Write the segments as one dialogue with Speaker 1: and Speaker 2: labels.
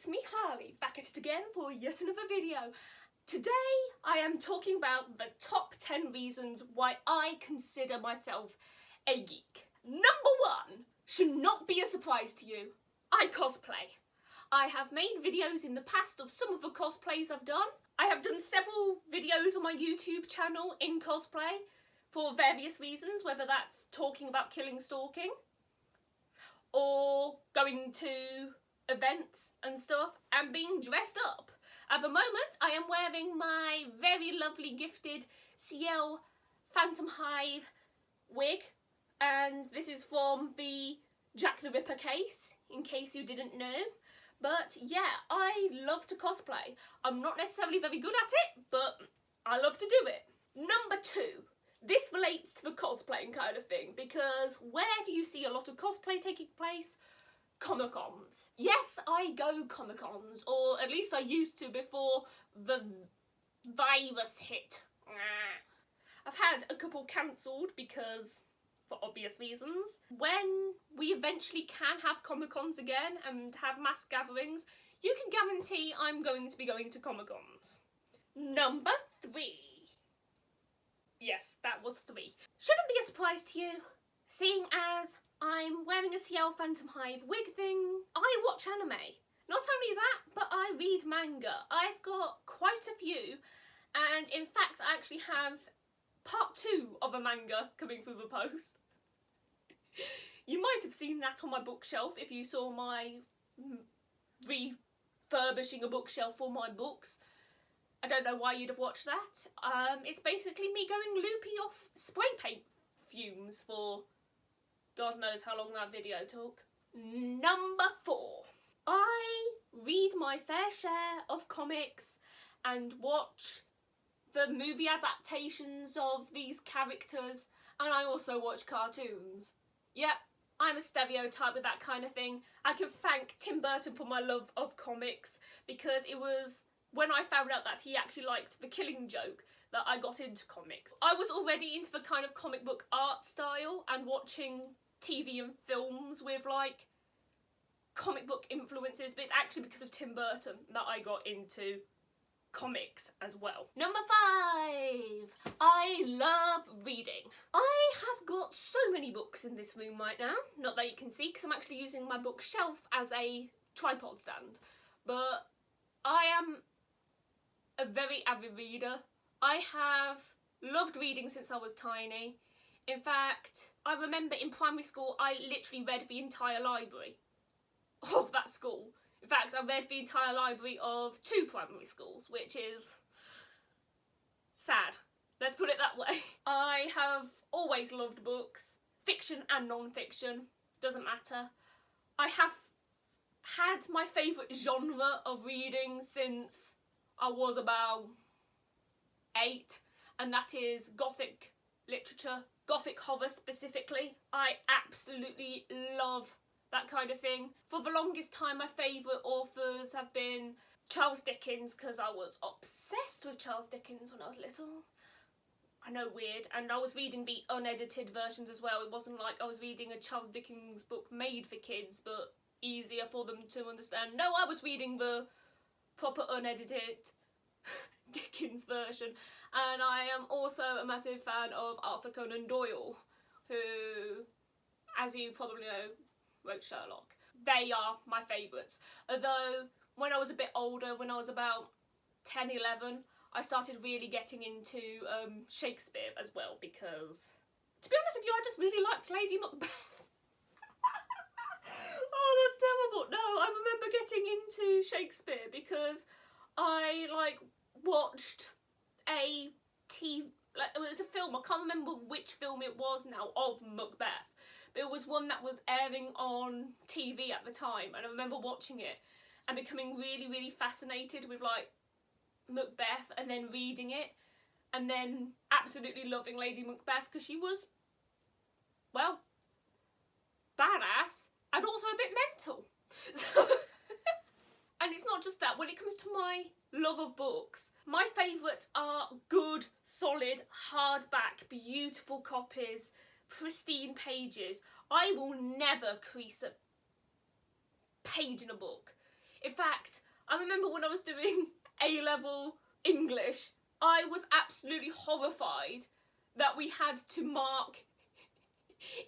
Speaker 1: it's me Harley, back at it again for yet another video. Today I am talking about the top 10 reasons why I consider myself a geek. Number 1 should not be a surprise to you. I cosplay. I have made videos in the past of some of the cosplays I've done. I have done several videos on my YouTube channel in cosplay for various reasons, whether that's talking about killing stalking or going to events and stuff and being dressed up. At the moment I am wearing my very lovely gifted CL Phantom Hive wig, and this is from the Jack the Ripper case, in case you didn't know. But yeah, I love to cosplay. I'm not necessarily very good at it, but I love to do it. Number 2. This relates to the cosplaying kind of thing, because where do you see a lot of cosplay taking place? Comic-Cons. Yes, I go Comic-Cons, or at least I used to before the virus hit. I've had a couple cancelled because, for obvious reasons. When we eventually can have Comic-Cons again and have mass gatherings, you can guarantee I'm going to be going to Comic-Cons. Number 3. Yes, that was 3. Shouldn't be a surprise to you, seeing as I'm wearing a CL Phantom Hive wig thing. I watch anime. Not only that, but I read manga. I've got quite a few, and in fact I actually have part 2 of a manga coming through the post. You might have seen that on my bookshelf if you saw my refurbishing a bookshelf for my books. I don't know why you'd have watched that. It's basically me going loopy off spray paint fumes for God knows how long that video took. Number 4. I read my fair share of comics and watch the movie adaptations of these characters, and I also watch cartoons. Yep, I'm a stereotype with that kind of thing. I can thank Tim Burton for my love of comics, because it was when I found out that he actually liked The Killing Joke that I got into comics. I was already into the kind of comic book art style and watching TV and films with like comic book influences, but it's actually because of Tim Burton that I got into comics as well. Number 5. I love reading. I have got so many books in this room right now. Not that you can see because I'm actually using my bookshelf as a tripod stand, but I am a very avid reader. I have loved reading since I was tiny. In fact, I remember in primary school I literally read the entire library of that school. In fact, I read the entire library of 2 primary schools, which is sad. Let's put it that way. I have always loved books, fiction and non-fiction, doesn't matter. I have had my favourite genre of reading since I was about 8, and that is Gothic literature, Gothic horror specifically. I absolutely love that kind of thing. For the longest time my favourite authors have been Charles Dickens, because I was obsessed with Charles Dickens when I was little. I know, weird. And I was reading the unedited versions as well. It wasn't like I was reading a Charles Dickens book made for kids but easier for them to understand. No, I was reading the proper unedited Dickens version. And I am also a massive fan of Arthur Conan Doyle, who, as you probably know, wrote Sherlock. They are my favourites. Although, when I was a bit older, when I was about 10, 11, I started really getting into Shakespeare as well, because, to be honest with you, I just really liked Lady Macbeth. Oh, that's terrible. No, I remember getting into Shakespeare because I, like, watched a it was a film, I can't remember which film it was now, of Macbeth. But it was one that was airing on TV at the time, and I remember watching it and becoming really, really fascinated with, like, Macbeth, and then reading it, and then absolutely loving Lady Macbeth because she was, well, badass and also a bit mental. And it's not just that. When it comes to my love of books, my favourites are good, solid, hardback, beautiful copies, pristine pages. I will never crease a page in a book. In fact, I remember when I was doing A-level English, I was absolutely horrified that we had to mark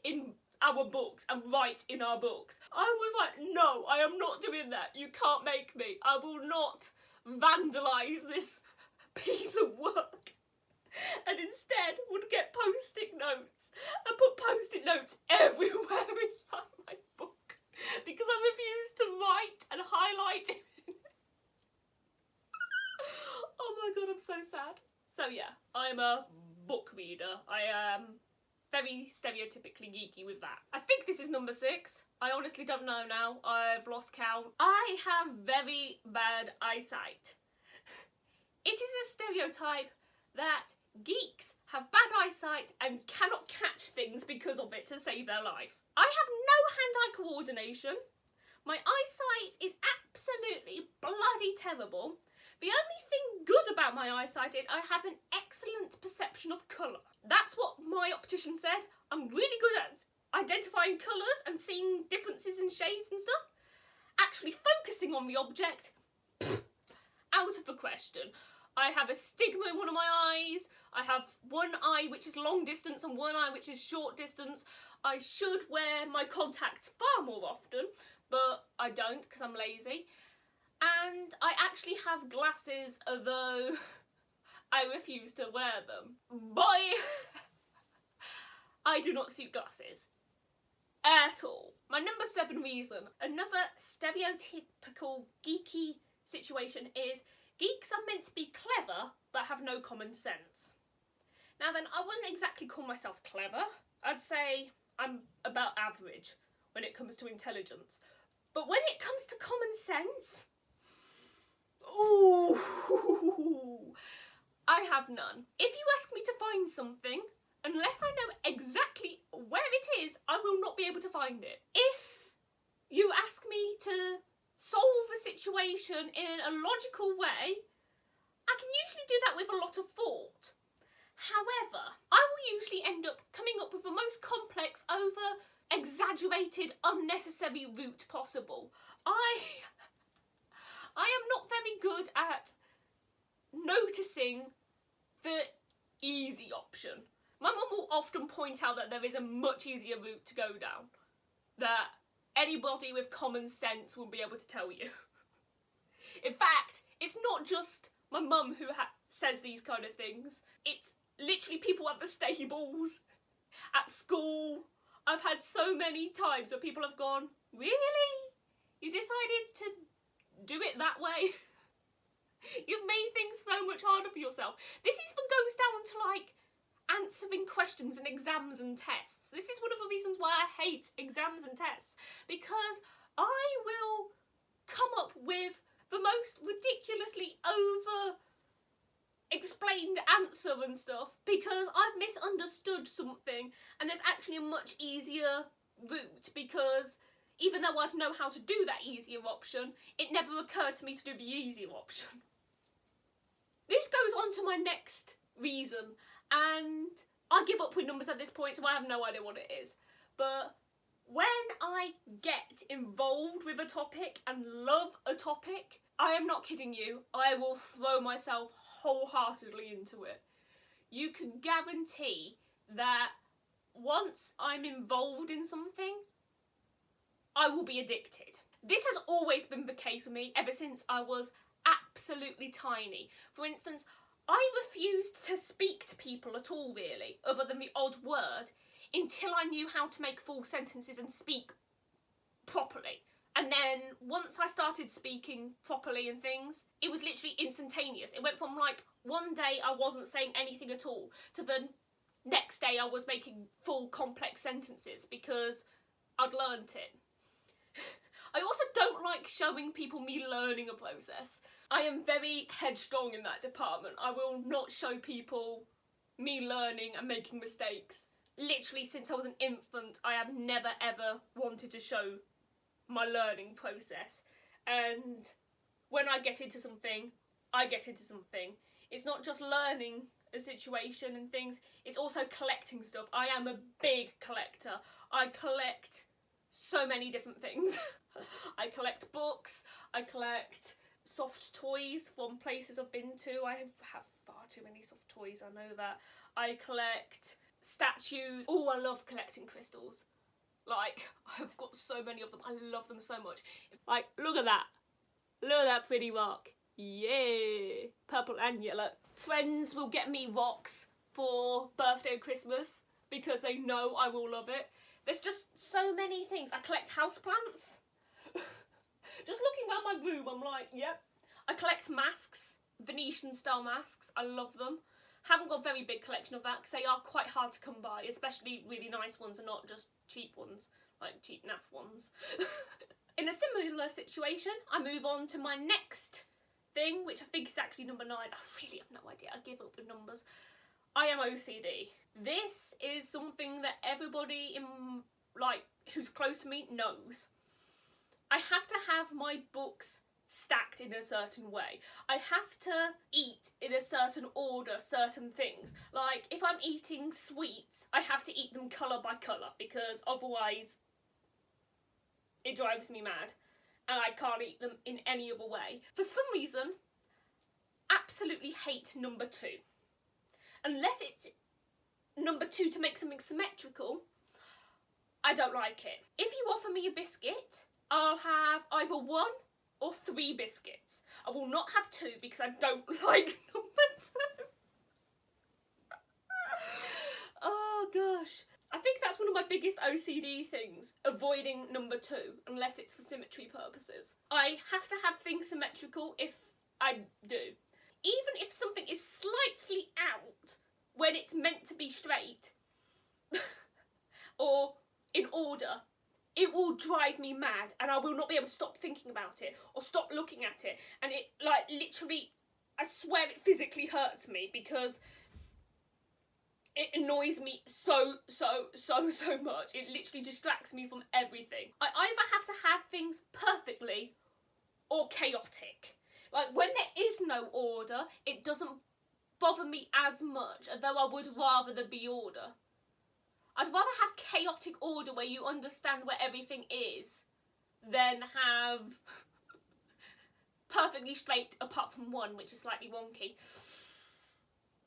Speaker 1: in our books and write in our books. I was like, no, I am not doing that. You can't make me. I will not vandalise this piece of work. And instead would get post-it notes and put post-it notes everywhere inside my book because I refused to write and highlight it. Oh my god, I'm so sad. So yeah, I'm a book reader. I am very stereotypically geeky with that. I think this is number 6. I honestly don't know now. I've lost count. I have very bad eyesight. It is a stereotype that geeks have bad eyesight and cannot catch things because of it to save their life. I have no hand-eye coordination. My eyesight is absolutely bloody terrible. The only thing good about my eyesight is I have an excellent perception of colour. That's what my optician said. I'm really good at identifying colours and seeing differences in shades and stuff. Actually focusing on the object, out of the question. I have a stigma in one of my eyes. I have one eye which is long distance and one eye which is short distance. I should wear my contacts far more often, but I don't because I'm lazy. And I actually have glasses, although I refuse to wear them. Boy, I do not suit glasses. At all. My number 7 reason, another stereotypical geeky situation is geeks are meant to be clever, but have no common sense. Now then, I wouldn't exactly call myself clever. I'd say I'm about average when it comes to intelligence. But when it comes to common sense, ooh, I have none. If you ask me to find something, unless I know exactly where it is, I will not be able to find it. If you ask me to solve a situation in a logical way, I can usually do that with a lot of thought. However, I will usually end up coming up with the most complex, over-exaggerated, unnecessary route possible. I am not very good at noticing the easy option. My mum will often point out that there is a much easier route to go down, that anybody with common sense will be able to tell you. In fact, it's not just my mum who says these kind of things. It's literally people at the stables, at school. I've had so many times where people have gone, really? You decided to do it that way? You've made things so much harder for yourself. This even goes down to like answering questions in exams and tests. This is one of the reasons why I hate exams and tests, because I will come up with the most ridiculously over explained answer and stuff because I've misunderstood something and there's actually a much easier route, because even though I'd know how to do that easier option, it never occurred to me to do the easier option. This goes on to my next reason, and I give up with numbers at this point, so I have no idea what it is. But when I get involved with a topic and love a topic, I am not kidding you, I will throw myself wholeheartedly into it. You can guarantee that once I'm involved in something, I will be addicted. This has always been the case with me ever since I was absolutely tiny. For instance, I refused to speak to people at all, really, other than the odd word, until I knew how to make full sentences and speak properly. And then once I started speaking properly and things, it was literally instantaneous. It went from like one day I wasn't saying anything at all to the next day I was making full complex sentences because I'd learnt it. I also don't like showing people me learning a process. I am very headstrong in that department. I will not show people me learning and making mistakes. Literally since I was an infant, I have never ever wanted to show my learning process. And when I get into something, I get into something. It's not just learning a situation and things, it's also collecting stuff. I am a big collector. I collect so many different things. I collect books, I collect soft toys from places I've been to. I have far too many soft toys, I know that. I collect statues. Oh, I love collecting crystals. Like, I've got so many of them. I love them so much. Like, look at that. Look at that pretty rock. Yeah. Purple and yellow. Friends will get me rocks for birthday and Christmas because they know I will love it. There's just so many things. I collect houseplants. Just looking around my room, I'm like, yep. I collect masks, Venetian style masks. I love them. Haven't got a very big collection of that because they are quite hard to come by, especially really nice ones and not just cheap ones, like cheap naff ones. In a similar situation, I move on to my next thing, which I think is actually number 9. I really have no idea. I give up with numbers. I am OCD. This is something that everybody in, like, who's close to me knows. I have to have my books stacked in a certain way. I have to eat in a certain order certain things. Like, if I'm eating sweets, I have to eat them colour by colour because otherwise it drives me mad and I can't eat them in any other way. For some reason, absolutely hate number 2. Unless it's number 2 to make something symmetrical, I don't like it. If you offer me a biscuit, I'll have either 1 or 3 biscuits. I will not have 2 because I don't like number 2. Oh gosh. I think that's one of my biggest OCD things, avoiding number 2, unless it's for symmetry purposes. I have to have things symmetrical if I do. Even if something is slightly out when it's meant to be straight, or in order, it will drive me mad and I will not be able to stop thinking about it or stop looking at it. And it, like, literally, I swear it physically hurts me because it annoys me so much. It literally distracts me from everything. I either have to have things perfectly or chaotic. Like, when there is no order, it doesn't bother me as much, although I would rather there be order. I'd rather have chaotic order where you understand where everything is than have perfectly straight apart from 1, which is slightly wonky.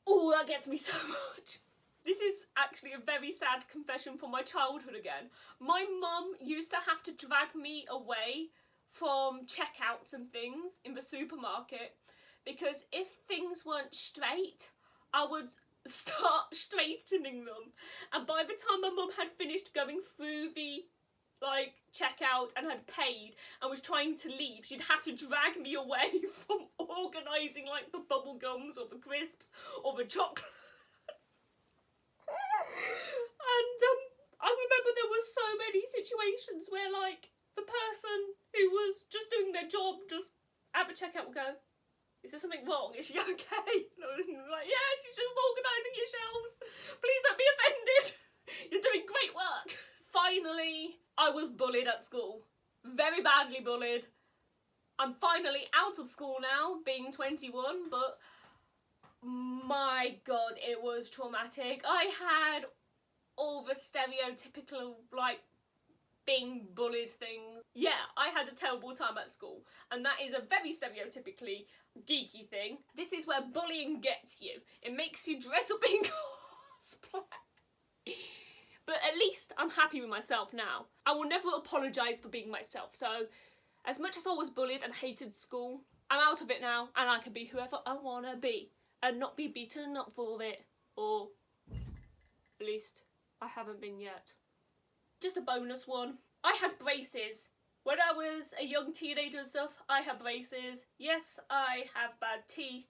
Speaker 1: Oh, that gets me so much. This is actually a very sad confession from my childhood again. My mum used to have to drag me away from checkouts and things in the supermarket because if things weren't straight, I would start straightening them. And by the time my mum had finished going through the, like, checkout and had paid and was trying to leave, she'd have to drag me away from organising, like, the bubble gums or the crisps or the chocolates. And I remember there were so many situations where, like, the person who was just doing their job just at the checkout would go, "Is there something wrong? Is she okay?" And I was like, "Yeah, she's just organising your shelves. Please don't be offended. You're doing great work." Finally, I was bullied at school. Very badly bullied. I'm finally out of school now, being 21, but my god, it was traumatic. I had all the stereotypical, like, being bullied things. Yeah, I had a terrible time at school, and that is a very stereotypically geeky thing. This is where bullying gets you. It makes you dress up in cosplay. But at least I'm happy with myself now. I will never apologise for being myself, so as much as I was bullied and hated school, I'm out of it now, and I can be whoever I want to be, and not be beaten up for it, or at least I haven't been yet. Just a bonus one. I had braces. When I was a young teenager and stuff, I had braces. Yes, I have bad teeth.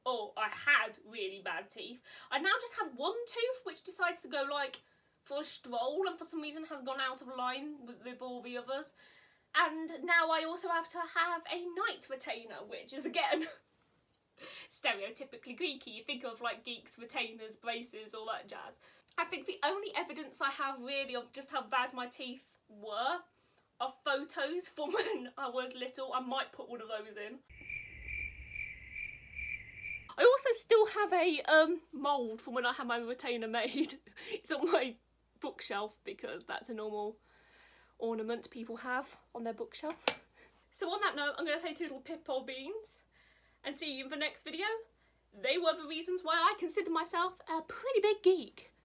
Speaker 1: Or I had really bad teeth. I now just have 1 tooth which decides to go, like, for a stroll and for some reason has gone out of line with all the others. And now I also have to have a night retainer, which is, again, stereotypically geeky. You think of, like, geeks, retainers, braces, all that jazz. I think the only evidence I have really of just how bad my teeth were are photos from when I was little. I might put one of those in. I also still have a mould from when I had my retainer made. It's on my bookshelf because that's a normal ornament people have on their bookshelf. So on that note, I'm going to say toodle pip or beans, and see you in the next video. They were the reasons why I consider myself a pretty big geek.